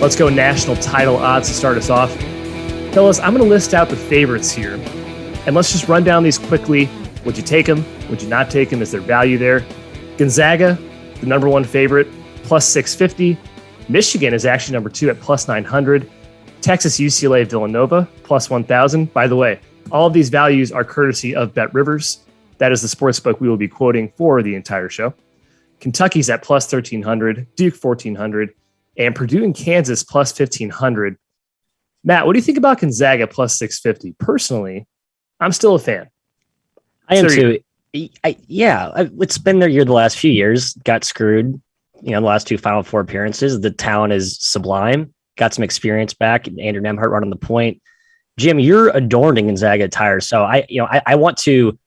Let's go national title odds to start us off. Fellas, I'm going to list out the favorites here. And let's just run down these quickly. Would you take them? Would you not take them? Is there value there? Gonzaga, the number one favorite, plus 650. Michigan is actually number two at plus 900. Texas, UCLA, Villanova, plus 1,000. By the way, all of these values are courtesy of Bet Rivers. That is the sportsbook we will be quoting for the entire show. Kentucky's at plus 1,300, Duke 1,400, and Purdue and Kansas plus 1,500. Matt, what do you think about Gonzaga plus 650? Personally, I'm still a fan. I am too. It's been their year the last few years. Got screwed, the last two Final Four appearances. The talent is sublime. Got some experience back. Andrew Nemhart running the point. Jim, you're adorned in Gonzaga attire, so I want to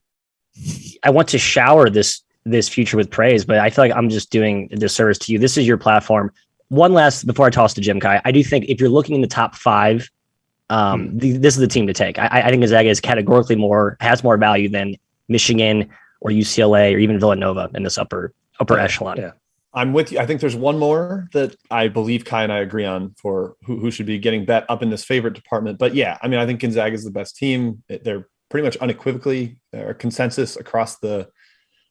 shower this future with praise, but I feel like I'm just doing a disservice to you. This is your platform. One last before I toss to Jim Ky, I do think if you're looking in the top five, this is the team to take. I think Gonzaga is categorically has more value than Michigan or UCLA or even Villanova in this upper echelon. Yeah. I'm with you. I think there's one more that I believe Ky and I agree on for who should be getting bet up in this favorite department. But yeah, I mean, I think Gonzaga is the best team. They're pretty much unequivocally a consensus across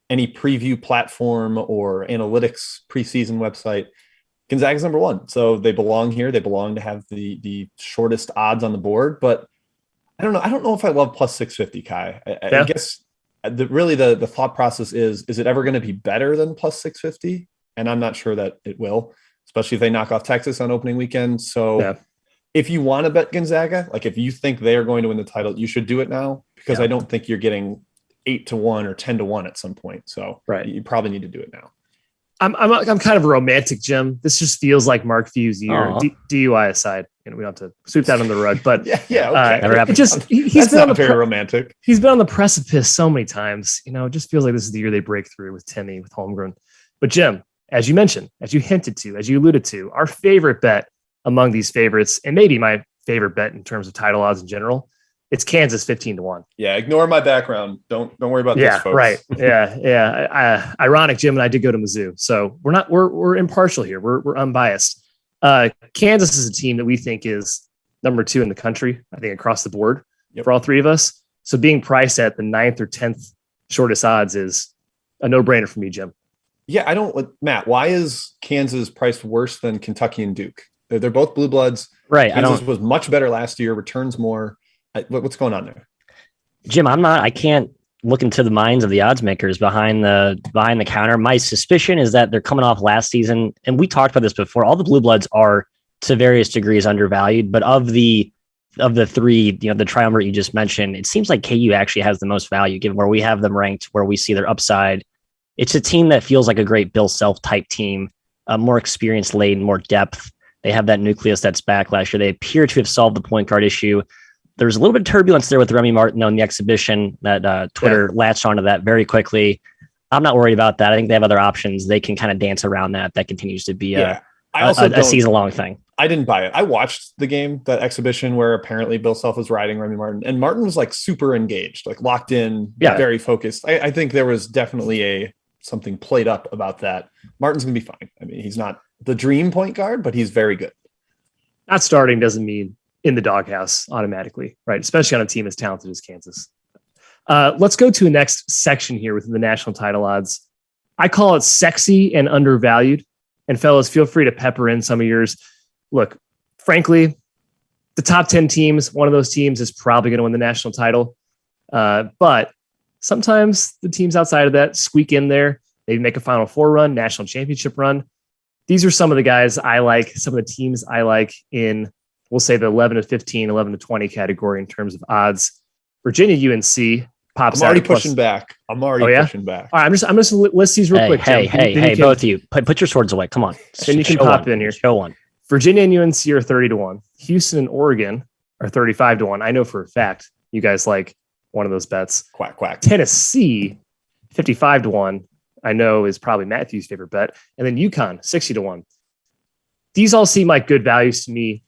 any preview platform or analytics preseason website. Gonzaga's number one. So they belong here. They belong to have the shortest odds on the board, but I don't know. I don't know if I love plus 650, Ky. I guess the thought process is it ever going to be better than plus 650? And I'm not sure that it will, especially if they knock off Texas on opening weekend. So if you want to bet Gonzaga, like if you think they are going to win the title, you should do it now, because I don't think you're getting 8-1 or 10-1 at some point. So you probably need to do it now. I'm kind of a romantic, Jim. This just feels like Mark Few's year. DUI aside, we don't have to sweep that under the rug, but okay. Never happened. He's been not very romantic. He's been on the precipice so many times. It just feels like this is the year they break through with Timmy, with homegrown. But Jim, as you mentioned, as you hinted to, as you alluded to, our favorite bet among these favorites, and maybe my favorite bet in terms of title odds in general, it's Kansas 15-1. Yeah, ignore my background. Don't worry about this, folks. Right. Yeah. Ironic, Jim and I did go to Mizzou, so we're impartial here. We're unbiased. Kansas is a team that we think is number 2 in the country, I think, across the board for all three of us. So being priced at the 9th or 10th shortest odds is a no-brainer for me, Jim. Yeah, Matt, why is Kansas priced worse than Kentucky and Duke? They're both blue bloods. Right. Kansas was much better last year, returns more. What's going on there? Jim, I can't look into the minds of the odds makers behind the counter. My suspicion is that they're coming off last season, and we talked about this before. All the blue bloods are to various degrees undervalued, but of the three, the triumvirate you just mentioned, it seems like KU actually has the most value given where we have them ranked, where we see their upside. It's a team that feels like a great Bill Self type team, more experience laden, more depth. They have that nucleus that's back last year. They appear to have solved the point guard issue. There's a little bit of turbulence there with Remy Martin on the exhibition that Twitter latched onto that very quickly. I'm not worried about that. I think they have other options. They can kind of dance around that. That continues to be a season-long thing. I didn't buy it. I watched the game, that exhibition where apparently Bill Self was riding Remy Martin, and Martin was like super engaged, like locked in, very focused. I think there was definitely something played up about that. Martin's going to be fine. I mean, he's not the dream point guard, but he's very good. Not starting doesn't mean in the doghouse automatically, right? Especially on a team as talented as Kansas. Let's go to the next section here within the national title odds. I call it sexy and undervalued. And fellas, feel free to pepper in some of yours. Look, frankly, the top 10 teams, one of those teams is probably going to win the national title. But sometimes the teams outside of that squeak in there, maybe make a Final Four run, national championship run. These are some of the guys I like, some of the teams I like in, we'll say, the 11 to 15, 11 to 20 category in terms of odds. Virginia UNC pops out. I'm already pushing back. All right, I'm just going to list these real quick. Hey, both of you, put your swords away. Come on. Then you can pop in here. Show one. Virginia and UNC are 30-1. Houston and Oregon are 35-1. I know for a fact you guys like one of those bets. Quack, quack. Tennessee, 55-1. I know is probably Matthew's favorite bet. And then UConn, 60-1. These all seem like good values to me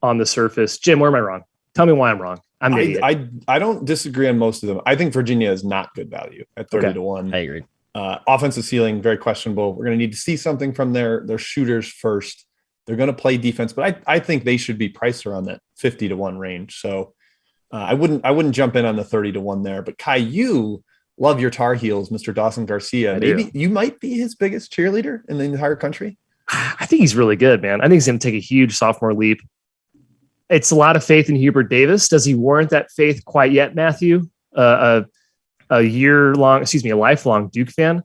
on the surface. Jim, where am I wrong? Tell me why I'm wrong. I'm an idiot. I don't disagree on most of them. I think Virginia is not good value at 30-1. I agree. Offensive ceiling, very questionable. We're going to need to see something from their shooters first. They're going to play defense, but I think they should be priced around that 50-1 range. So I wouldn't jump in on the 30-1 there. But Kai, you love your Tar Heels, Mr. Dawson Garcia. Maybe you might be his biggest cheerleader in the entire country. I think he's really good, man. I think he's going to take a huge sophomore leap. It's a lot of faith in Hubert Davis. Does he warrant that faith quite yet, Matthew? A lifelong Duke fan,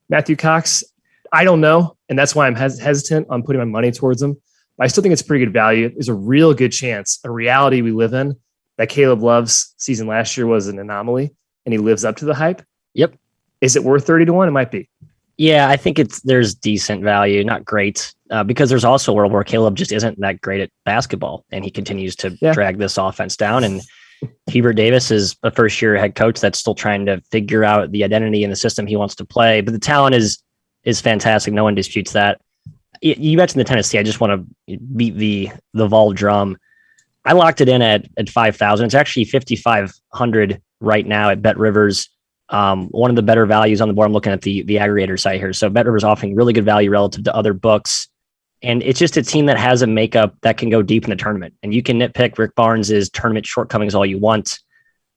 Matthew Cox. I don't know, and that's why I'm hesitant on putting my money towards him. But I still think it's pretty good value. There's a real good chance, a reality we live in, that Caleb Love's season last year was an anomaly, and he lives up to the hype. Yep. Is it worth 30-1? It might be. Yeah, I think there's decent value, not great, because there's also a world where Caleb just isn't that great at basketball, and he continues to drag this offense down. And Hubert Davis is a first-year head coach that's still trying to figure out the identity and the system he wants to play. But the talent is fantastic. No one disputes that. You mentioned the Tennessee. I just want to beat the Vol drum. I locked it in at 5,000. It's actually 5,500 right now at Bet Rivers. One of the better values on the board. I'm looking at the aggregator site here. So Bet Rivers offering really good value relative to other books. And it's just a team that has a makeup that can go deep in the tournament. And you can nitpick Rick Barnes's tournament shortcomings all you want.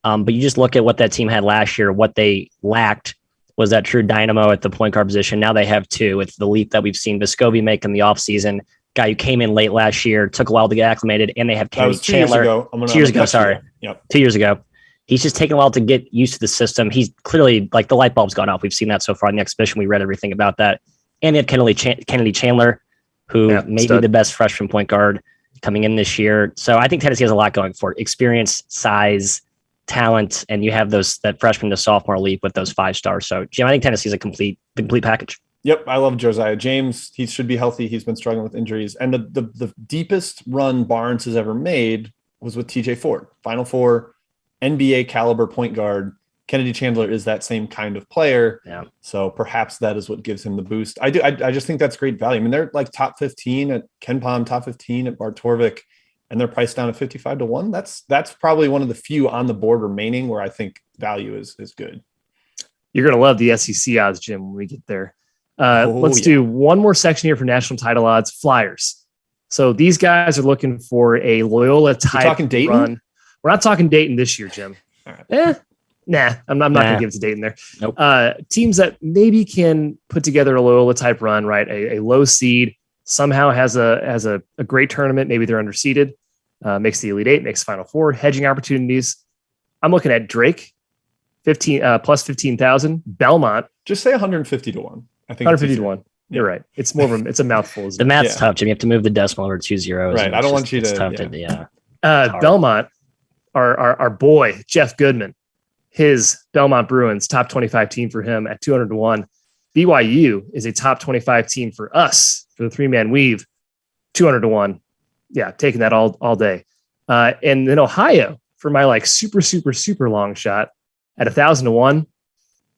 But you just look at what that team had last year. What they lacked was that true dynamo at the point guard position. Now they have two with the leap that we've seen Vescovi make in the offseason. Guy who came in late last year, took a while to get acclimated, and they have Kennedy Chandler. 2 years ago, sorry. Yep. 2 years ago. He's just taken a while to get used to the system. He's clearly, like, the light bulb's gone off. We've seen that so far in the exhibition. We read everything about that. And they have Kennedy Chandler, who may be the best freshman point guard coming in this year. So I think Tennessee has a lot going for it. Experience, size, talent, and you have that freshman to sophomore leap with those 5 stars. So, Jim, I think Tennessee's a complete package. Yep, I love Josiah James. He should be healthy. He's been struggling with injuries. And the deepest run Barnes has ever made was with TJ Ford. Final Four, NBA caliber point guard. Kennedy Chandler is that same kind of player. Yeah. So perhaps that is what gives him the boost. I just think that's great value. I mean, they're like top 15 at KenPom, top 15 at Bart Torvik, and they're priced down at 55-1. That's probably one of the few on the board remaining where I think value is good. You're going to love the SEC odds, Jim, when we get there. Let's do one more section here for national title odds. Flyers. So these guys are looking for a Loyola type talking Dayton? run. We're not talking Dayton this year, Jim. All right. Nah, I'm not going to give it to Dayton there. Nope. Teams that maybe can put together a Loyola type run, right? A low seed, somehow has a great tournament. Maybe they're underseeded, makes the Elite Eight, makes Final Four, hedging opportunities. I'm looking at Drake, plus 15,000. Belmont, just say 150-1. I think 150-1. You're right. It's more of it's a mouthful. The math's tough, Jim. You have to move the decimal over 2 zeros. Right. I don't want you to. It's tough to. Belmont, our boy Jeff Goodman, his Belmont Bruins top 25 team for him at 200-1. BYU is a top 25 team for us for the 3-man weave, 200-1. Yeah, taking that all day. And then Ohio for my super long shot at 1,000-1.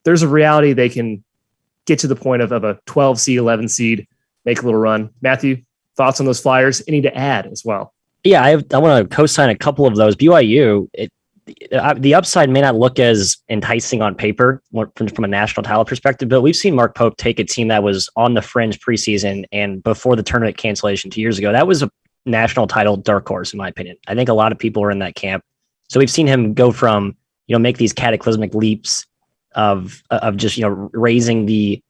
There's a reality they can get to the point of a 12 seed, 11 seed, make a little run. Matthew, thoughts on those Flyers? Any to add as well? Yeah, I want to co-sign a couple of those. BYU, the upside may not look as enticing on paper from a national title perspective, but we've seen Mark Pope take a team that was on the fringe preseason and before the tournament cancellation 2 years ago. That was a national title dark horse, in my opinion. I think a lot of people are in that camp. So we've seen him go from, make these cataclysmic leaps of just, raising the,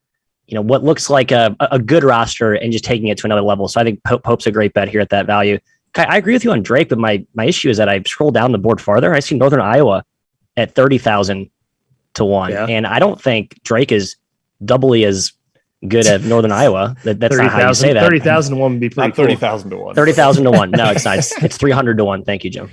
what looks like a good roster and just taking it to another level. So I think Pope's a great bet here at that value. I agree with you on Drake, but my issue is that I scroll down the board farther. I see Northern Iowa at 30,000-1. Yeah. And I don't think Drake is doubly as good at Northern Iowa. That's 30, not how you say that. 30,000-1 would be pretty cool. 30,000-1. 30,000-1. No, it's not. It's 300-1. Thank you, Jim.